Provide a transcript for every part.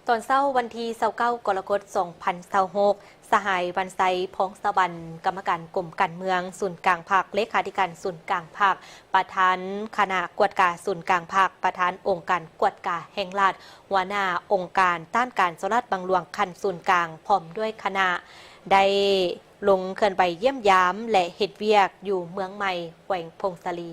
ตอนเช้าวันที่29กรกฎาคม2026สหายวันไซพงสวรรค์กรรมการกลุ่มการเมืองศูนย์กลางภาคเลขาธิการศูนย์กลางภาคประธานคณะกวดกาศูนย์กลางภาคประธานองค์การกวดกาแห่งรัฐหัวหน้าองค์การต้านการสลัดบังหลวงคันศูนย์กลางพร้อมด้วยคณะได้ลงเคลื่อนไปเยี่ยมยามและเฮ็ดเวียกอยู่เมืองใหม่แขวงพงศลี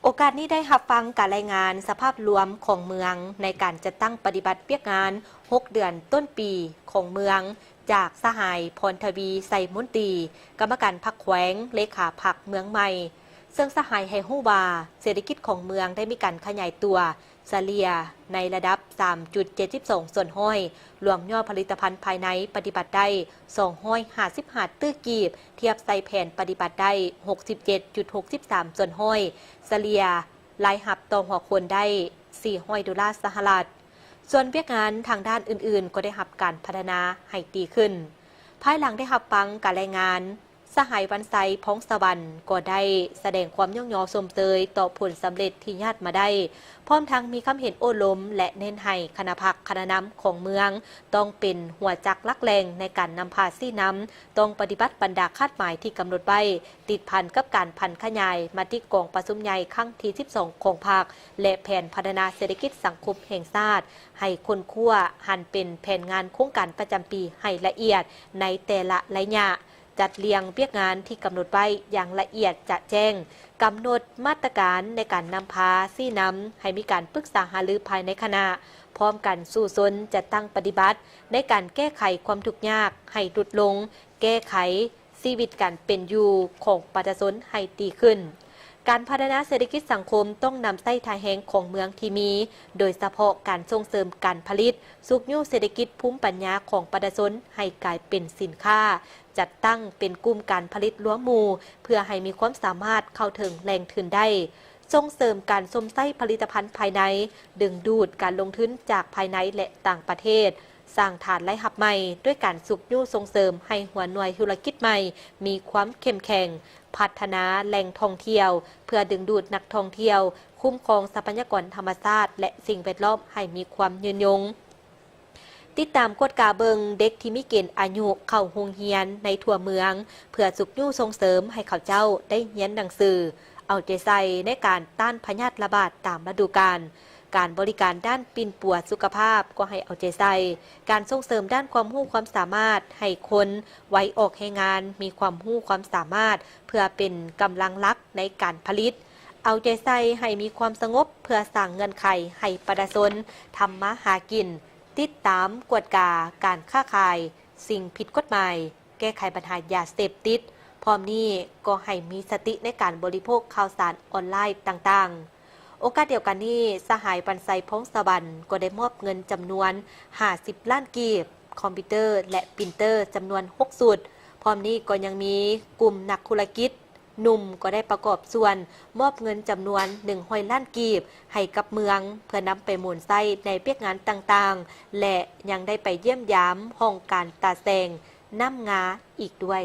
โอกาสนี้ได้รับฟังการรายงานสภาพรวมของเมืองในการจัดตั้งปฏิบัติเปียกงาน6 เดือนต้นปีของเมืองจากสหายพรทวีไซมุนตีกรรมการพรรคแขวงเลขาพรรคเมืองใหม่ซึ่งสหายให้ฮู้ว่าเศรษฐกิจของเมืองได้มีการขยายตัวเฉลี่ยในระดับ 3.72 ส่วนห้อยรวมยอดผลิตภัณฑ์ภายในปฏิบัติได้255ตื้อกีบเทียบใส่แผนปฏิบัติได้ 67.63 ส่วนห้อยเฉลี่ยรายหับต่อหัวคนได้$400 สหรัฐส่วนเวียกงานทางด้านอื่นๆก็ได้รับการพัฒนาให้ดีขึ้นภายหลังได้รับฟังการรายงานสหายวันไซพงสวรรค์ก็ได้แสดงความย่องยอสมเตยต่อผลสำเร็จที่ญาติมาได้พร้อมทั้งมีคำเห็นโอ้ล้มและเน้นให้คณะพรรคคณะนำของเมืองต้องเป็นหัวจักลักแรงในการนำพาซี่น้ำต้องปฏิบัติบรรดาคาดหมายที่กำหนดไว้ติดพันกับการพันขยายมาที่กองประชุมใหญ่ครั้งที่12ของพรรคและแผนพัฒนาเศรษฐกิจสังคมแห่งชาติให้คนขั้วหันเป็นแผนงานโครงการประจำปีให้ละเอียดในแต่ละระยะจัดเรียงเวียกงานที่กำหนดไว้อย่างละเอียดจะแจ้งกำหนดมาตรการในการนำพาซี่น้ำให้มีการปรึกษาหารือภายในคณะพร้อมกันสู่ซนจะตั้งปฏิบัติในการแก้ไขความทุกข์ยากให้ลดลงแก้ไขชีวิตการเป็นอยู่ของประชาชนให้ดีขึ้นการพัฒนาเศรษฐกิจสังคมต้องนำไส้ทายแห่งของเมืองที่มีโดยเฉพาะการส่งเสริมการผลิตสุกยู่เศรษฐกิจภูมิปัญญาของประชาชนให้กลายเป็นสินค้าจัดตั้งเป็นกลุ่มการผลิตล้วนหมู่เพื่อให้มีความสามารถเข้าถึงแหล่งทุนได้ส่งเสริมการสมไส้ผลิตภัณฑ์ภายในดึงดูดการลงทุนจากภายในและต่างประเทศสร้างฐานรายรับใหม่ด้วยการสุกยู่ส่งเสริมให้หัวหน่วยธุรกิจใหม่มีความเข้มแข็งพัฒนาแหล่งท่องเที่ยวเพื่อดึงดูดนักท่องเที่ยวคุ้มครองทรัพยากรธรรมชาติและสิ่งแวดล้อมให้มีความยืนยงติดตามกฎกาเบิงเด็กที่มีเกณฑ์อายุเข้าโรงเรียนในทั่วเมืองเพื่อสุกยู่ส่งเสริมให้เขาเจ้าได้เรียนหนังสือเอาใจใส่ในการต้านพยาธิระบาดตามฤดูกาลการบริการด้านปิ่นปัวสุขภาพก็ให้เอาใจใส่การส่งเสริมด้านความรู้ความสามารถให้คนไว้ออกให้งานมีความรู้ความสามารถเพื่อเป็นกำลังหลักในการผลิตเอาใจใส่ให้มีความสงบเพื่อสร้างเงื่อนไขให้ประชาชนทำมาหากินติดตามกวดกาการค้าขายสิ่งผิดกฎหมายแก้ไขปัญหายาเสพติดพร้อมนี้ก็ให้มีสติในการบริโภคข่าวสารออนไลน์ต่างๆโอกาสเดียวกันนี้สหายปันไซพงสวรรค์ก็ได้มอบเงินจำนวน50 ล้านกีบคอมพิวเตอร์และปรินเตอร์จำนวน6 สุดพร้อมนี้ก็ยังมีกลุ่มนักธุรกิจหนุ่มก็ได้ประกอบส่วนมอบเงินจำนวน100 ล้านกีบให้กับเมืองเพื่อนำไปหมุนไส้ในเปียกงานต่างๆและยังได้ไปเยี่ยมยามห้องการตาแสงน้ำงาอีกด้วย